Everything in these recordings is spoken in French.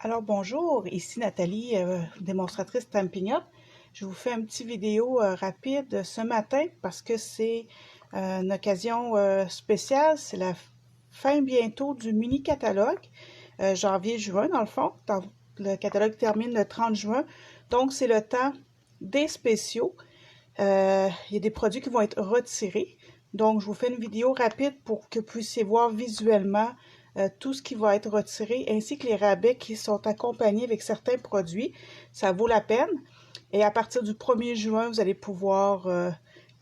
Alors bonjour, ici Nathalie, démonstratrice Stampin' Up. Je vous fais une petite vidéo rapide ce matin parce que c'est une occasion spéciale. C'est la fin bientôt du mini catalogue, janvier-juin dans le fond. Le catalogue termine le 30 juin, donc c'est le temps des spéciaux. Il y a des produits qui vont être retirés. Donc, je vous fais une vidéo rapide pour que vous puissiez voir visuellement tout ce qui va être retiré, ainsi que les rabais qui sont accompagnés avec certains produits. Ça vaut la peine. Et à partir du 1er juin, vous allez pouvoir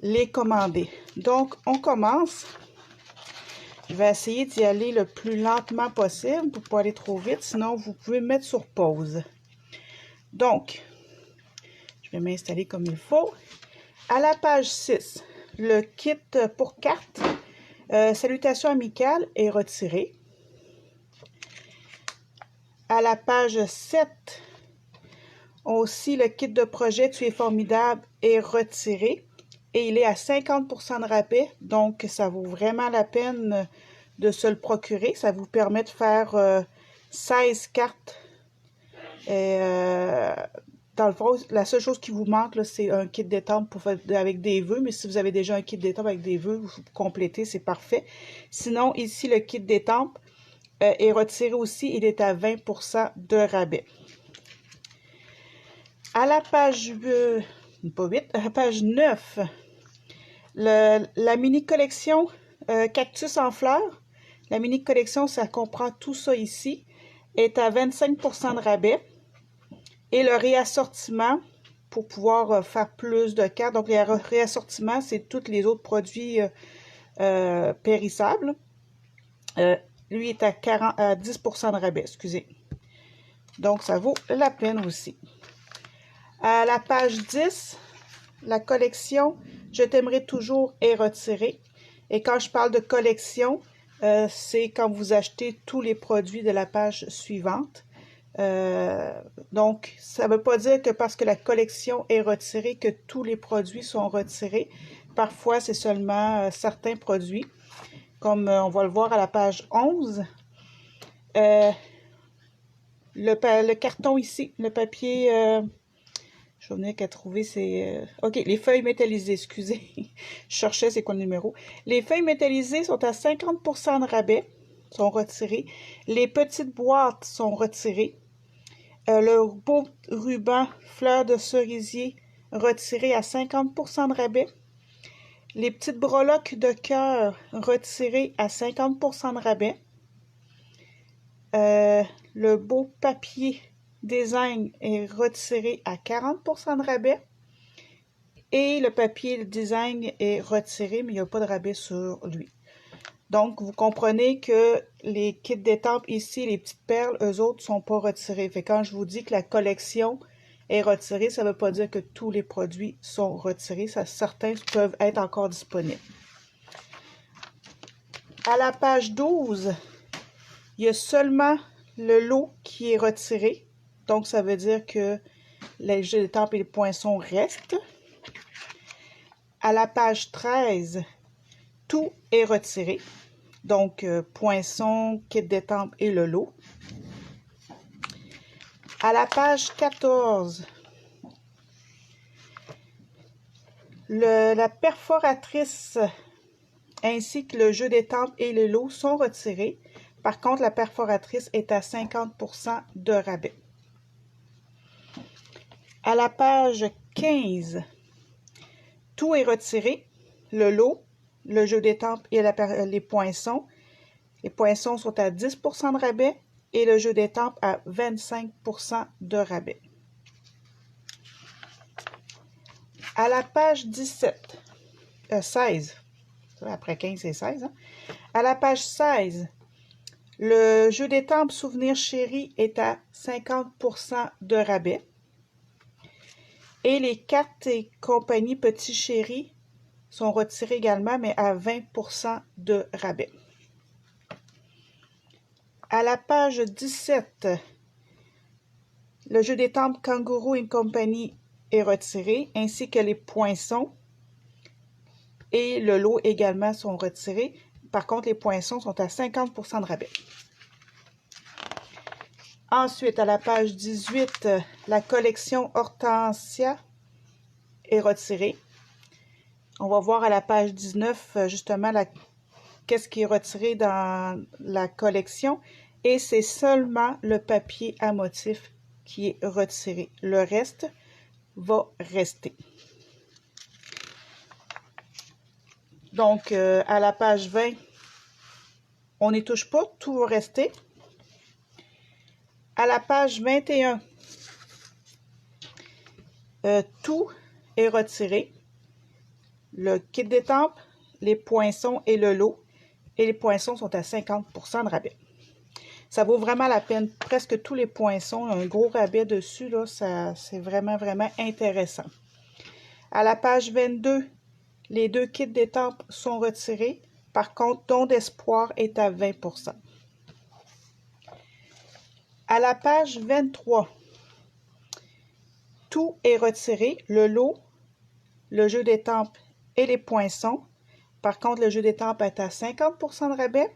les commander. Donc, on commence. Je vais essayer d'y aller le plus lentement possible pour ne pas aller trop vite. Sinon, vous pouvez me mettre sur pause. Donc, je vais m'installer comme il faut. À la page 6, le kit pour cartes, salutations amicales est retiré. À la page 7, aussi le kit de projet Tu es formidable est retiré et il est à 50% de rabais, donc ça vaut vraiment la peine de se le procurer. Ça vous permet de faire 16 cartes. Dans le fond, la seule chose qui vous manque, c'est un kit d'étampes avec des vœux. Mais si vous avez déjà un kit d'étampes avec des vœux, vous complétez, c'est parfait. Sinon, ici, le kit d'étampes est retiré aussi. Il est à 20% de rabais. À la page, pas 8, à la page 9, la mini-collection Cactus en fleurs. La mini-collection, ça comprend tout ça ici, est à 25% de rabais. Et le réassortiment, pour pouvoir faire plus de cartes. Donc, le réassortiment, c'est tous les autres produits périssables. Lui est à 10% de rabais, excusez. Donc, ça vaut la peine aussi. À la page 10, la collection Je t'aimerai toujours est retirée. Et quand je parle de collection, c'est quand vous achetez tous les produits de la page suivante. Donc, ça ne veut pas dire que parce que la collection est retirée, que tous les produits sont retirés. Parfois, c'est seulement certains produits, comme on va le voir à la page 11. Le carton ici, le papier, je venais qu'à trouver, c'est... OK, les feuilles métallisées, excusez. Je cherchais c'est quoi le numéro. Les feuilles métallisées sont à 50% de rabais, sont retirées. Les petites boîtes sont retirées. Le beau ruban fleur de cerisier retiré à 50% de rabais. Les petites breloques de cœur retirées à 50% de rabais. Le beau papier design est retiré à 40% de rabais. Et le papier design est retiré, mais il n'y a pas de rabais sur lui. Donc, vous comprenez que les kits d'étampes ici, les petites perles, eux autres, ne sont pas retirés. Fait quand je vous dis que la collection est retirée, ça ne veut pas dire que tous les produits sont retirés. Certains peuvent être encore disponibles. À la page 12, il y a seulement le lot qui est retiré. Donc, ça veut dire que les jeux d'étampes et les poinçons restent. À la page 13, tout est retiré. Donc, poinçon, kit d'étampes et le lot. À la page 14, la perforatrice ainsi que le jeu d'étampes et le lot sont retirés. Par contre, la perforatrice est à 50% de rabais. À la page 15, tout est retiré. Le lot, le jeu d'étampes et les poinçons. Les poinçons sont à 10% de rabais et le jeu d'étampes à 25% de rabais. À la page 16, après 15 et 16, hein? À la page 16, le jeu d'étampes Souvenir Chéri est à 50% de rabais. Et les cartes et compagnie Petit Chéri sont retirées également, mais à 20% de rabais. À la page 17, le jeu d'étampes Kangourou et compagnie est retiré, ainsi que les poinçons. Et le lot également sont retirés. Par contre, les poinçons sont à 50% de rabais. Ensuite, à la page 18, la collection Hortensia est retirée. On va voir à la page 19, justement, qu'est-ce qui est retiré dans la collection. Et c'est seulement le papier à motif qui est retiré. Le reste va rester. Donc, à la page 20, on n'y touche pas, tout va rester. À la page 21, tout est retiré. Le kit d'étampes, les poinçons et le lot. Et les poinçons sont à 50% de rabais. Ça vaut vraiment la peine. Presque tous les poinçons, un gros rabais dessus, là, c'est vraiment, vraiment intéressant. À la page 22, les 2 kits d'étampes sont retirés. Par contre, Don d'espoir est à 20%. À la page 23, tout est retiré. Le lot, le jeu d'étampes et les poinçons. Par contre, le jeu d'étampes est à 50% de rabais.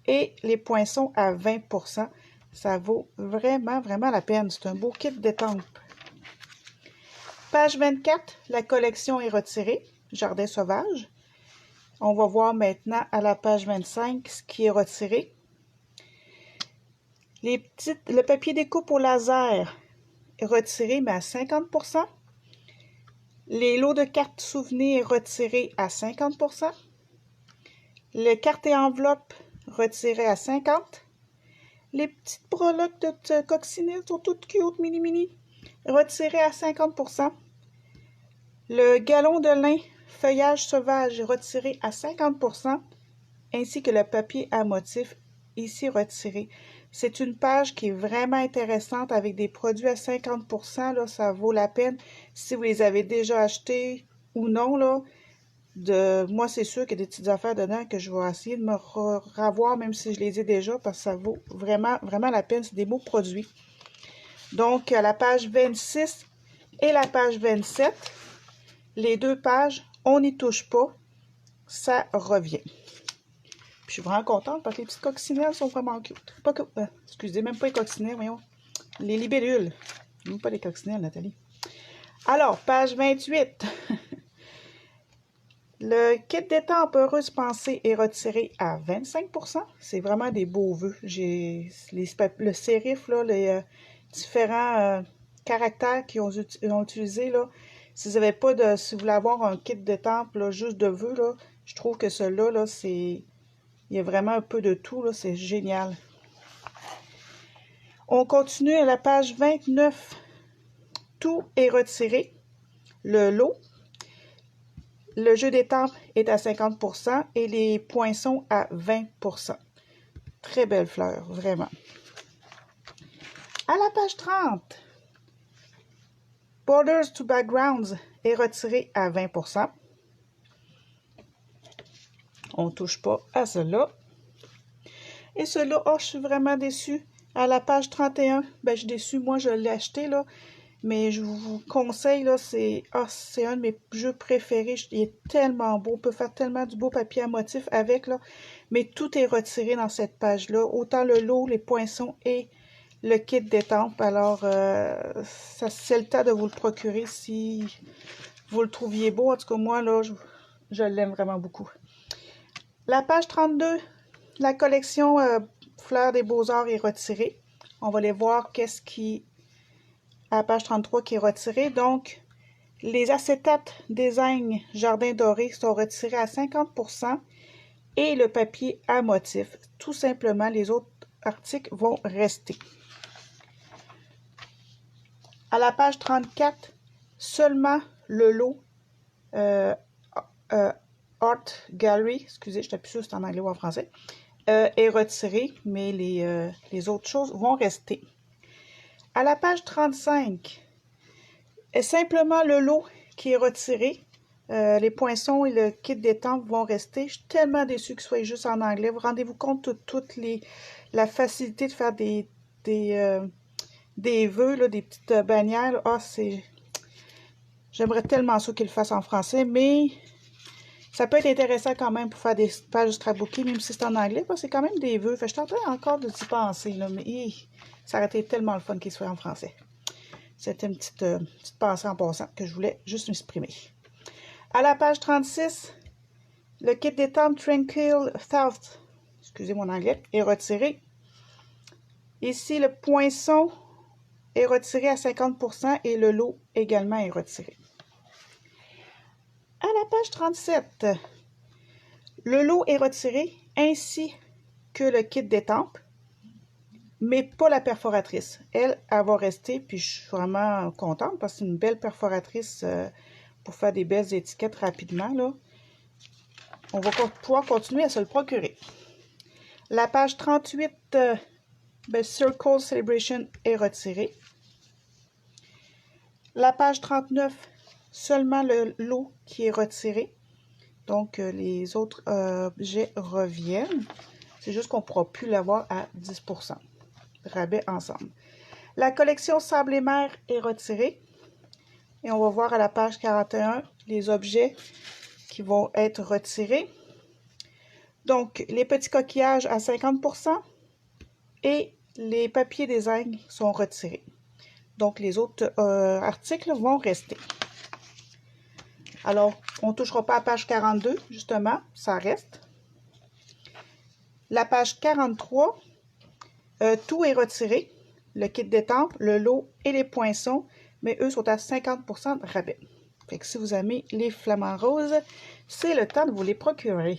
Et les poinçons à 20%. Ça vaut vraiment, vraiment la peine. C'est un beau kit d'étampes. Page 24, la collection est retirée. Jardin sauvage. On va voir maintenant à la page 25 ce qui est retiré. Le papier découpe au laser est retiré, mais à 50%. Les lots de cartes souvenirs retirés à 50%. Les cartes et enveloppes retirées à 50%. Les petites breloques de coccinelle sont toutes cute, mini, retirées à 50%. Le galon de lin feuillage sauvage retiré à 50%, ainsi que le papier à motif ici retiré. C'est une page qui est vraiment intéressante avec des produits à 50%, là, ça vaut la peine. Si vous les avez déjà achetés ou non, là, moi, c'est sûr qu'il y a des petites affaires dedans que je vais essayer de me revoir, même si je les ai déjà, parce que ça vaut vraiment, vraiment la peine. C'est des beaux produits. Donc, à la page 26 et la page 27, les 2 pages, on n'y touche pas. Ça revient. Puis, je suis vraiment contente parce que les petites coccinelles sont vraiment cute. Excusez, même pas les coccinelles, voyons. Les libellules. Même pas les coccinelles, Nathalie. Alors, page 28. Le kit d'étampes Heureuse Pensée est retiré à 25%. C'est vraiment des beaux vœux. J'ai le sérif, là, les différents caractères qu'ils ont utilisés. Là. Si vous n'avez pas de. Si vous voulez avoir un kit d'étampes juste de vœux, là, je trouve que celui-là, là, il y a vraiment un peu de tout. Là, c'est génial. On continue à la page 29. Tout est retiré. Le lot. Le jeu d'étampes est à 50% et les poinçons à 20%. Très belle fleur, vraiment. À la page 30, Borders to Backgrounds est retiré à 20%. On ne touche pas à cela. Et cela, oh, je suis vraiment déçue. À la page 31, ben, je suis déçue. Moi, je l'ai acheté, là. Mais je vous conseille, là, c'est un de mes jeux préférés. Il est tellement beau. On peut faire tellement du beau papier à motif avec, là. Mais tout est retiré dans cette page-là. Autant le lot, les poinçons et le kit d'étampes. Alors, c'est le temps de vous le procurer si vous le trouviez beau. En tout cas, moi, là, je l'aime vraiment beaucoup. La page 32, la collection Fleurs des Beaux-Arts est retirée. On va aller voir qu'est-ce qui... à la page 33 qui est retirée. Donc, les acétates Design Jardin Doré sont retirés à 50% et le papier à motif. Tout simplement, les autres articles vont rester. À la page 34, seulement le lot Art Gallery, excusez, je t'appuie sur c'est en anglais ou en français, est retiré, mais les autres choses vont rester. À la page 35, est simplement le lot qui est retiré. Les poinçons et le kit d'étampes vont rester. Je suis tellement déçue que ce soit juste en anglais. Vous rendez-vous compte de toute la facilité de faire des vœux, là, des petites bannières. Ah, j'aimerais tellement ça qu'ils le fassent en français, mais Ça peut être intéressant quand même pour faire des pages scrapbooking, même si c'est en anglais, parce que c'est quand même des vœux. Fait que je suis en train encore de s'y penser, là, mais ça aurait été tellement le fun qu'il soit en français. C'était une petite pensée en passant que je voulais juste m'exprimer. À la page 36, le kit d'étampe Tranquil Thought, excusez mon anglais, est retiré. Ici, le poinçon est retiré à 50% et le lot également est retiré. À la page 37, le lot est retiré ainsi que le kit d'étampe, mais pas la perforatrice. Elle va rester, puis je suis vraiment contente parce que c'est une belle perforatrice pour faire des belles étiquettes rapidement, là. On va pouvoir continuer à se le procurer. La page 38, Circle Celebration est retirée. La page 39, seulement le lot qui est retiré. Donc, les autres objets reviennent. C'est juste qu'on ne pourra plus l'avoir à 10%. Rabais ensemble. La collection Sable et Mer est retirée. Et on va voir à la page 41 les objets qui vont être retirés. Donc, les petits coquillages à 50% et les papiers design sont retirés. Donc, les autres articles vont rester. Alors, on ne touchera pas à la page 42, justement, ça reste. La page 43, tout est retiré. Le kit d'étampe, le lot et les poinçons, mais eux sont à 50% de rabais. Fait que si vous aimez les flamants roses, c'est le temps de vous les procurer.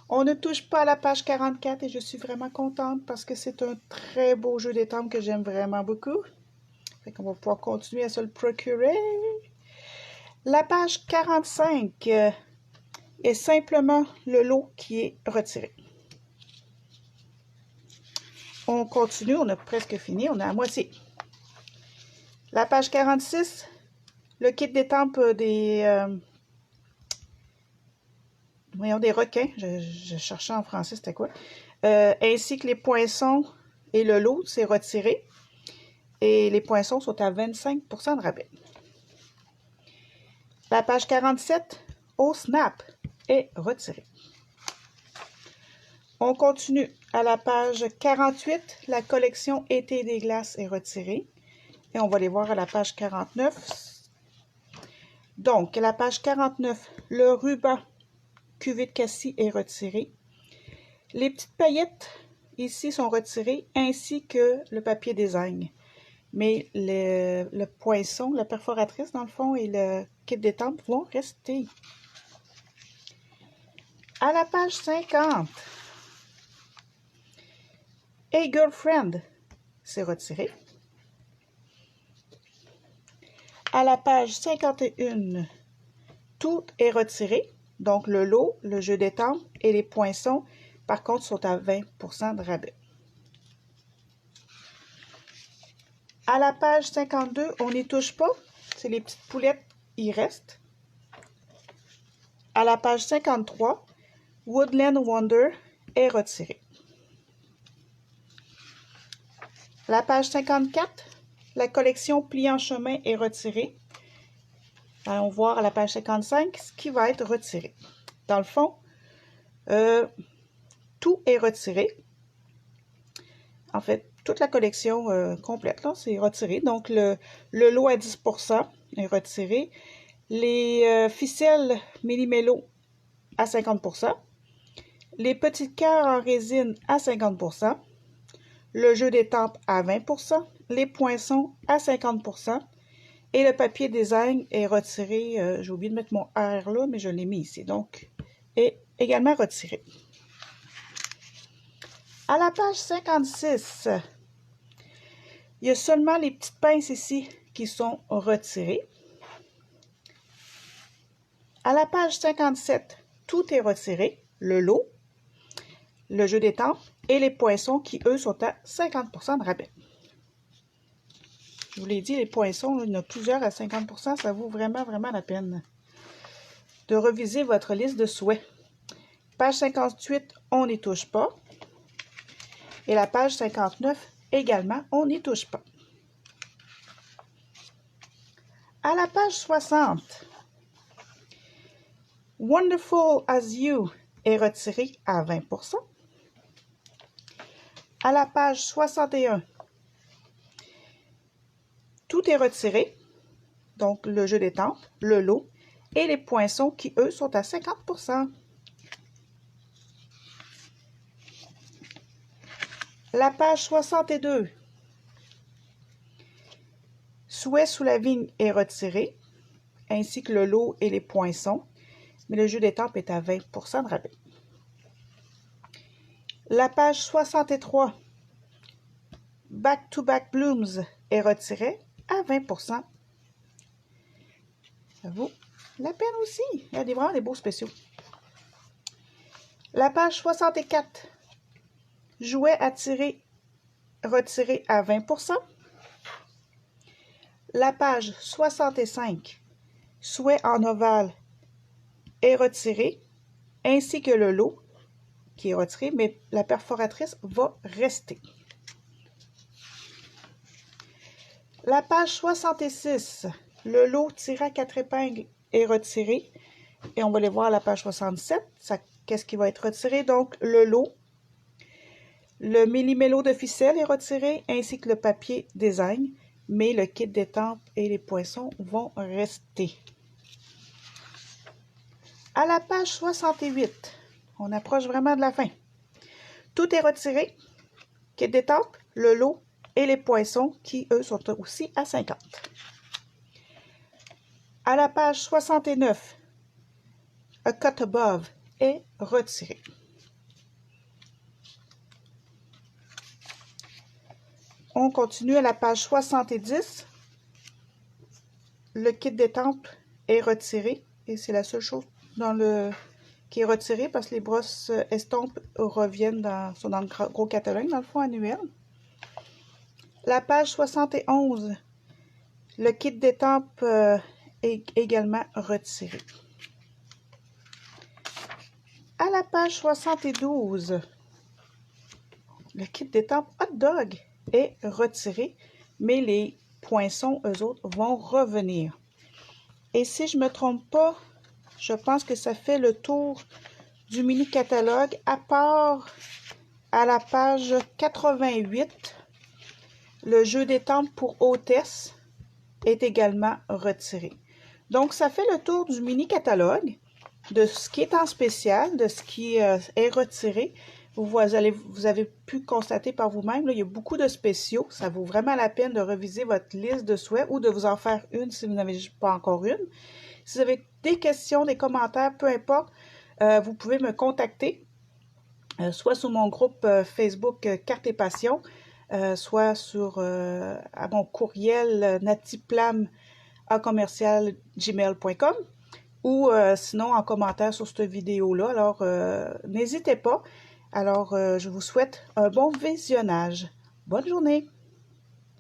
On ne touche pas à la page 44 et je suis vraiment contente parce que c'est un très beau jeu d'étampe que j'aime vraiment beaucoup. Fait qu'on va pouvoir continuer à se le procurer. La page 45 est simplement le lot qui est retiré. On continue, on a presque fini, on est à moitié. La page 46, le kit d'étampe des requins, je cherchais en français c'était quoi, ainsi que les poinçons et le lot, c'est retiré. Et les poinçons sont à 25% de rabais. La page 47, au snap, est retirée. On continue à la page 48, la collection été des glaces est retirée. Et on va les voir à la page 49. Donc, à la page 49, le ruban cuvée de cassis est retiré. Les petites paillettes ici sont retirées, ainsi que le papier design. Mais le poinçon, la perforatrice dans le fond et le kit d'étampe vont rester. À la page 50, Hey Girlfriend, c'est retiré. À la page 51, tout est retiré. Donc, le lot, le jeu d'étampe et les poinçons, par contre, sont à 20% de rabais. À la page 52, on n'y touche pas. C'est les petites poulettes, il reste. À la page 53, Woodland Wonder est retiré. La page 54, la collection Pli en chemin est retirée. Allons voir à la page 55 ce qui va être retiré. Dans le fond, tout est retiré. En fait, toute la collection complète, là, c'est retiré. Donc, le lot à 10% est retiré. Les ficelles Millimélo à 50%. Les petits cœurs en résine à 50%. Le jeu d'étampe à 20%. Les poinçons à 50%. Et le papier design est retiré. J'ai oublié de mettre mon R là, mais je l'ai mis ici. Donc, est également retiré. À la page 56, il y a seulement les petites pinces ici qui sont retirées. À la page 57, tout est retiré. Le lot, le jeu d'étampe et les poinçons qui, eux, sont à 50% de rabais. Je vous l'ai dit, les poinçons, là, il y en a plusieurs à 50%. Ça vaut vraiment, vraiment la peine de reviser votre liste de souhaits. Page 58, on n'y touche pas. Et la page 59, également, on n'y touche pas. À la page 60, Wonderful as You est retiré à 20%. À la page 61, tout est retiré, donc le jeu des temples, le lot et les poinçons qui, eux, sont à 50%. La page 62, Souhait sous la vigne est retiré, ainsi que le lot et les poinçons, mais le jeu des temples est à 20% de rabais. La page 63, Back to Back Blooms est retiré à 20%. Ça vaut la peine aussi. Il y a vraiment des beaux spéciaux. La page 64, Jouets à tirer retiré à 20%. La page 65, Souhait en ovale est retiré, ainsi que le lot qui est retiré, mais la perforatrice va rester. La page 66, le lot tiré à 4 épingles est retiré. Et on va aller voir à la page 67, qu'est-ce qui va être retiré. Donc, le lot, le millimélo de ficelle est retiré, ainsi que le papier design, mais le kit d'étampes et les poinçons vont rester. À la page 68, on approche vraiment de la fin. Tout est retiré, kit d'étampes, le lot et les poinçons qui, eux, sont aussi à 50. À la page 69, A Cut Above est retiré. On continue à la page 70. Le kit d'étampes est retiré et c'est la seule chose qui est retirée parce que les brosses estampes reviennent sont dans le gros catalogue, dans le fond annuel. La page 71, le kit d'étampes est également retiré. À la page 72, le kit d'étampes hot dog est retiré, mais les poinçons, eux autres, vont revenir. Et si je ne me trompe pas, je pense que ça fait le tour du mini-catalogue, à part à la page 88, le jeu d'étampes pour hôtesse est également retiré. Donc, ça fait le tour du mini-catalogue, de ce qui est en spécial, de ce qui est retiré. Vous avez pu constater par vous-même, il y a beaucoup de spéciaux. Ça vaut vraiment la peine de reviser votre liste de souhaits ou de vous en faire une si vous n'avez pas encore une. Si vous avez des questions, des commentaires, peu importe, vous pouvez me contacter, soit sur mon groupe Facebook Cartes et Passions, soit à mon courriel natiplam@gmail.com ou sinon en commentaire sur cette vidéo-là. Alors, n'hésitez pas. Alors, je vous souhaite un bon visionnage. Bonne journée!